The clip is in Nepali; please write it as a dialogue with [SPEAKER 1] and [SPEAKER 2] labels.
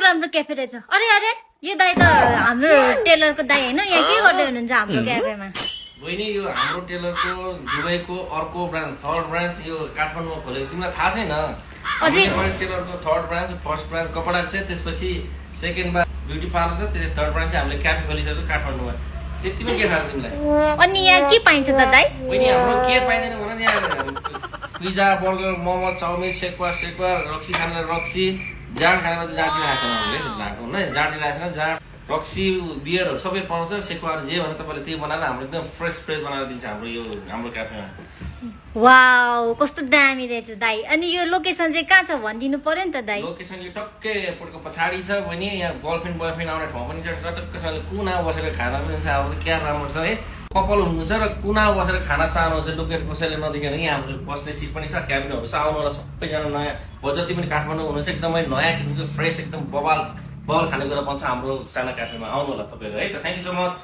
[SPEAKER 1] राम्रो क्याफे रहेछ। अरे अरे यो दाइ त हाम्रो टेलरको दाइ होइन, यहाँ के गर्दै हुनुहुन्छ हाम्रो क्याफेमा?
[SPEAKER 2] बहिनी यो हाम्रो टेलरको दुबईको अर्को ब्रान्च थर्ड ब्रान्च यो काठमाडौँमा खोलेको तिमीलाई थाहा छैन? टेलरको थर्ड ब्रान्च फर्स्ट ब्रान्च कपडाको थियो, त्यसपछि सेकेन्डमा ब्युटी पार्लर छ, त्यसपछि थर्ड ब्रान्च चाहिँ हामीले क्याफे खोलिसक्यो काठमाडौँमा। त्यतिमा के थाहा छ तिमीलाई?
[SPEAKER 1] अनि यहाँ के पाइन्छ त दाइ?
[SPEAKER 2] बहिनी हाम्रो के पाइँदैन भन नि, यहाँ pizza burger momo chowmein sekuwa रक्सी खानेलाई रक्सी, जाँड खानेमा चाहिँ जाँड चिलाएको छैन हामीले, जाँड हुन्न जाँड चिलाएको छैन, जाँड रक्सी बियरहरू सबै पाउँछ। सेक्वाहरू जे भने तपाईँले त्यही बनाएर हाम्रो एकदम फ्रेस बनाएर दिन्छ हाम्रो क्याफेमा।
[SPEAKER 1] वाउ कस्तो दामी रहेछ दाइ। अनि यो लोकेसन चाहिँ कहाँ छ भनिदिनु पर्यो नि त दाइ।
[SPEAKER 2] लोकेसन यो टक्कै एयरपोर्टको पछाडि छ बहिनी। यहाँ गर्लफ्रेन्ड बयफ्रेन्ड आउने ठाउँ पनि छ, टक्कैसँगले कुनामा बसेर खाना पनि हुन्छ। अब क्या राम्रो छ है, कपाल हुनुहुन्छ र कुनामा बसेर खाना चाहनुहुन्छ, लुकेर कसैले नदेखेर यहाँ हाम्रो बस्ने सिट पनि छ, क्याबिनहरू छ। आउनु होला सबैजना, नयाँ जति पनि काठमाडौँ हुनुहुन्छ एकदमै नयाँ किसिमको फ्रेस एकदम बवाल खानेकुरा पाउँछ हाम्रो साना क्याफेमा। आउनु होला तपाईँहरू है त। Thank you so much.